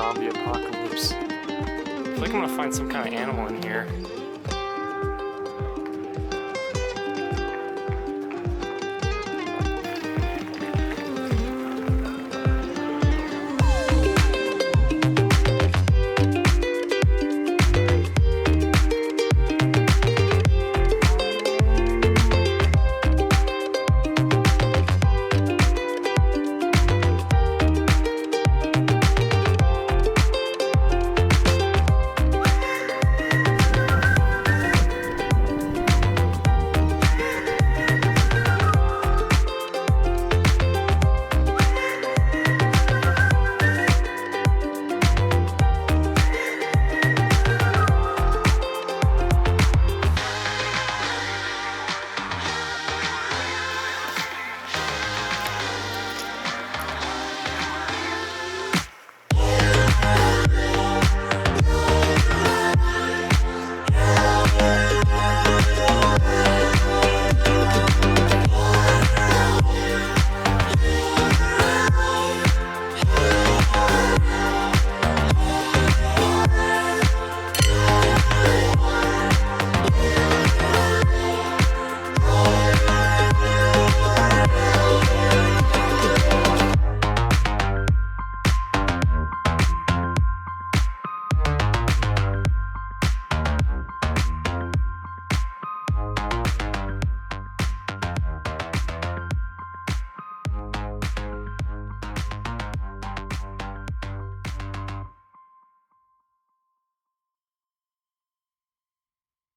zombie apocalypse. I feel like I'm gonna find some kind of animal in here.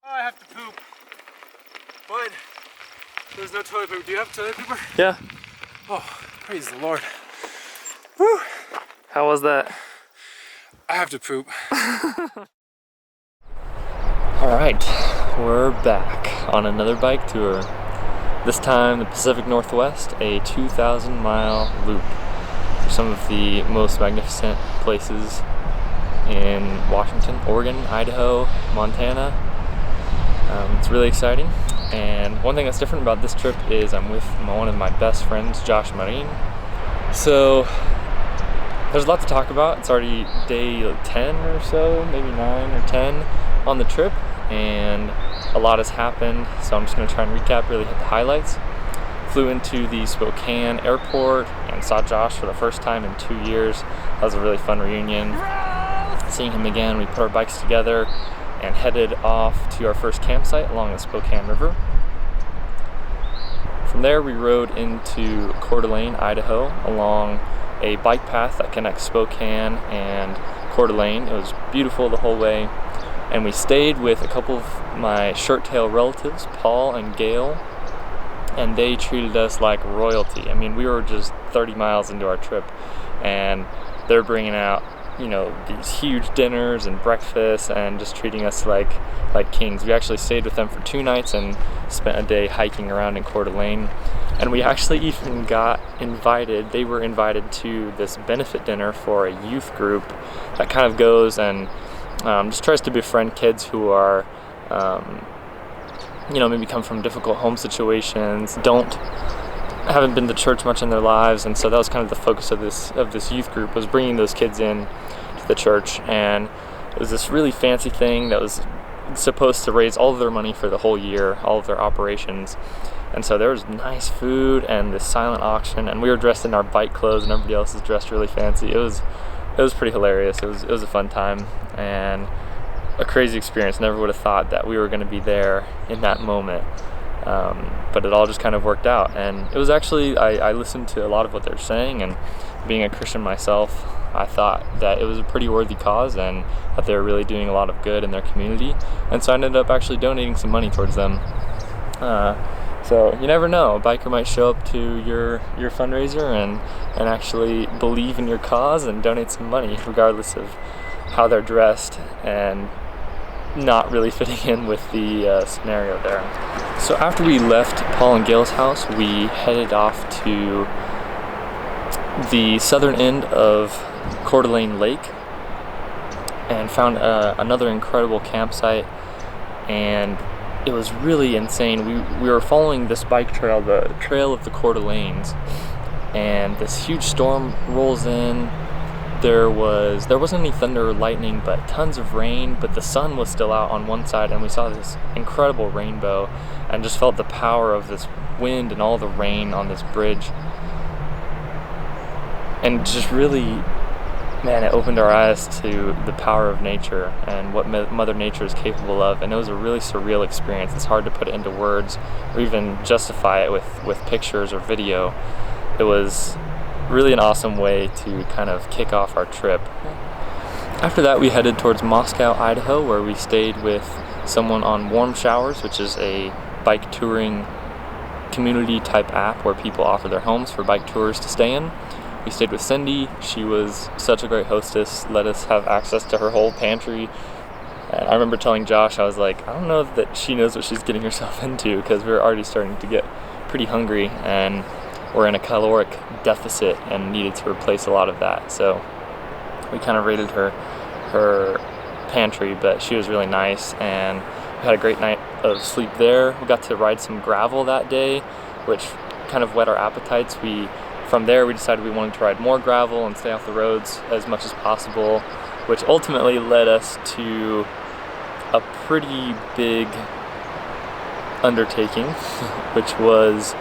I have to poop, but there's no toilet paper. Do you have toilet paper? Yeah. Oh, praise the Lord. Woo! How was that? I have to poop. Alright, we're back on another bike tour. This time the Pacific Northwest, a 2,000-mile loop for some of the most magnificent places in Washington, Oregon, Idaho, Montana. It's really exciting, and one thing that's different about this trip is I'm with one of my best friends, Josh Marine. So there's a lot to talk about. It's already day 10 or so, maybe 9 or 10 on the trip, and a lot has happened, so I'm just going to try and recap, really hit the highlights. Flew into the Spokane airport and saw Josh for the first time in 2 years. That was a really fun reunion. Seeing him again, we put our bikes together and headed off to our first campsite along the Spokane River. From there we rode into Coeur d'Alene, Idaho, along a bike path that connects Spokane and Coeur d'Alene. It was beautiful the whole way, and we stayed with a couple of my shirt-tail relatives, Paul and Gayle, and they treated us like royalty. I mean, we were just 30 miles into our trip, and they're bringing out, you know, these huge dinners and breakfasts and just treating us like kings. We actually stayed with them for 2 nights and spent a day hiking around in Coeur d'Alene. And we actually even got invited, they were invited to this benefit dinner for a youth group that kind of goes and just tries to befriend kids who are, you know, maybe come from difficult home situations, haven't been to church much in their lives, and so that was kind of the focus of this youth group, was bringing those kids in to the church. And it was this really fancy thing that was supposed to raise all of their money for the whole year, all of their operations. And so there was nice food and this silent auction, and we were dressed in our bike clothes and everybody else was dressed really fancy. It was pretty hilarious. It was a fun time and a crazy experience. Never would have thought that we were going to be there in that moment. But it all just kind of worked out, and it was actually, I listened to a lot of what they're saying, and being a Christian myself, I thought that it was a pretty worthy cause and that they were really doing a lot of good in their community, and so I ended up actually donating some money towards them. So you never know, a biker might show up to your fundraiser and actually believe in your cause and donate some money, regardless of how they're dressed and not really fitting in with the scenario there. So after we left Paul and Gayle's house, we headed off to the southern end of Coeur d'Alene Lake and found another incredible campsite, and it was really insane. We were following this bike trail, the Trail of the Coeur d'Alenes, and this huge storm rolls in, there wasn't any thunder or lightning, but tons of rain, but the sun was still out on one side, and we saw this incredible rainbow and just felt the power of this wind and all the rain on this bridge. And just really, man, it opened our eyes to the power of nature and what Mother Nature is capable of. And it was a really surreal experience. It's hard to put it into words or even justify it with pictures or video. It was really an awesome way to kind of kick off our trip. After that, we headed towards Moscow, Idaho, where we stayed with someone on Warm Showers, which is a bike touring community type app where people offer their homes for bike tours to stay in. We stayed with Cindi. She was such a great hostess, let us have access to her whole pantry. And I remember telling Josh, I was like, I don't know that she knows what she's getting herself into, because we were already starting to get pretty hungry and we're in a caloric deficit and needed to replace a lot of that. So we kind of raided her pantry, but she was really nice, and we had a great night of sleep there. We got to ride some gravel that day, which kind of whet our appetites. From there we decided we wanted to ride more gravel and stay off the roads as much as possible, which ultimately led us to a pretty big undertaking, which was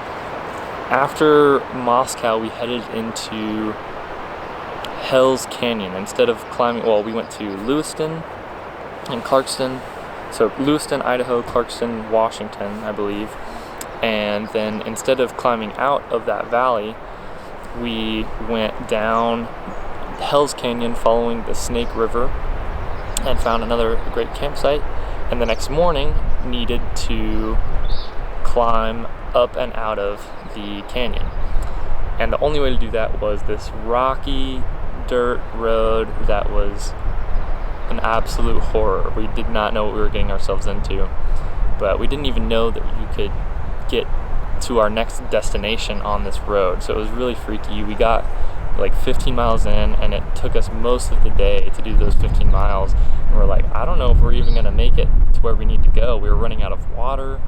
after Moscow, we headed into Hell's Canyon. Instead of climbing, well, we went to Lewiston and Clarkston. So Lewiston, Idaho, Clarkston, Washington, I believe. And then instead of climbing out of that valley, we went down Hell's Canyon following the Snake River and found another great campsite. And the next morning needed to climb up and out of the canyon. And the only way to do that was this rocky dirt road that was an absolute horror. We did not know what we were getting ourselves into, but we didn't even know that you could get to our next destination on this road. So it was really freaky. We got like 15 miles in, and it took us most of the day to do those 15 miles. And we're like, I don't know if we're even gonna make it to where we need to go. We were running out of water,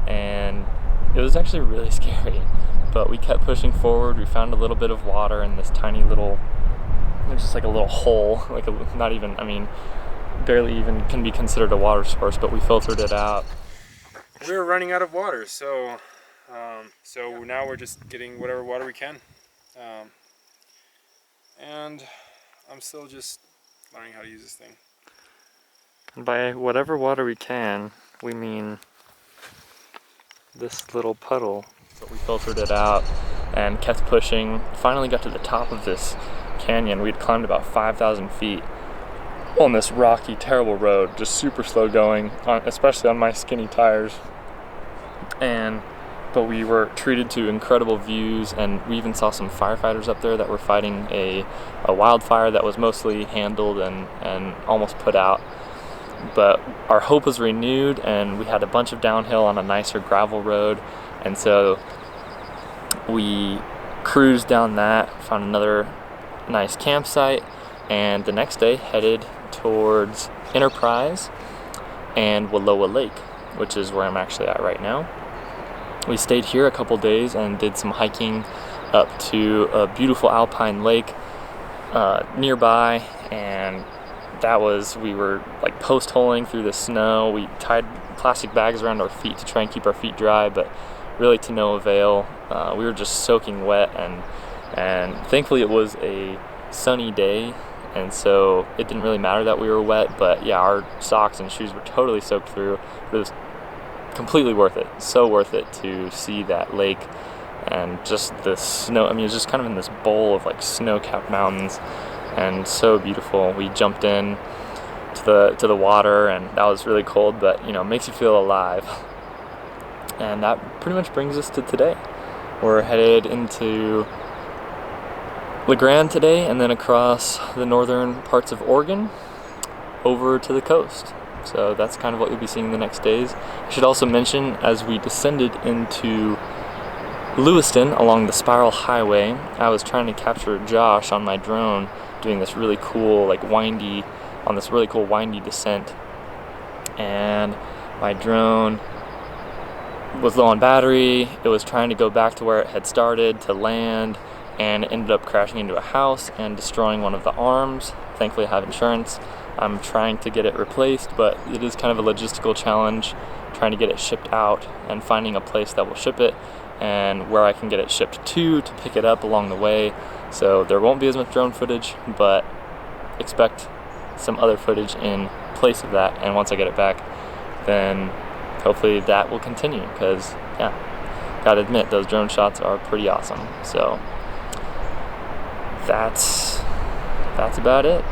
and it was actually really scary, but we kept pushing forward. We found a little bit of water in this tiny little, just like a little hole, like not even, I mean, barely even can be considered a water source, but we filtered it out. We were running out of water, so now we're just getting whatever water we can. And I'm still just learning how to use this thing. And by whatever water we can, we mean this little puddle. But we filtered it out and kept pushing. Finally got to the top of this canyon. We'd climbed about 5,000 feet on this rocky, terrible road, just super slow going, especially on my skinny tires. But we were treated to incredible views, and we even saw some firefighters up there that were fighting a wildfire that was mostly handled and almost put out. But our hope was renewed, and we had a bunch of downhill on a nicer gravel road, and so we cruised down that, found another nice campsite, and the next day headed towards Enterprise and Wallowa Lake, which is where I'm actually at right now. We stayed here a couple days and did some hiking up to a beautiful alpine lake nearby, and we were like post-holing through the snow. We tied plastic bags around our feet to try and keep our feet dry, but really to no avail. We were just soaking wet, and thankfully it was a sunny day, and so it didn't really matter that we were wet. But yeah, our socks and shoes were totally soaked through. It was completely worth it. So worth it to see that lake and just the snow. I mean, it's just kind of in this bowl of like snow-capped mountains, and so beautiful. We jumped in to the water, and that was really cold, but you know, it makes you feel alive. And that pretty much brings us to today. We're headed into La Grande today, and then across the northern parts of Oregon over to the coast. So that's kind of what you'll be seeing the next days. I should also mention, as we descended into Lewiston along the Spiral Highway, I was trying to capture Josh on my drone doing this really cool windy descent, and my drone was low on battery. It was trying to go back to where it had started to land, and ended up crashing into a house and destroying one of the arms. Thankfully I have insurance. I'm trying to get it replaced, but it is kind of a logistical challenge trying to get it shipped out and finding a place that will ship it and where I can get it shipped to pick it up along the way. So there won't be as much drone footage, but expect some other footage in place of that. And once I get it back, then hopefully that will continue, because yeah, gotta admit those drone shots are pretty awesome. So that's about it.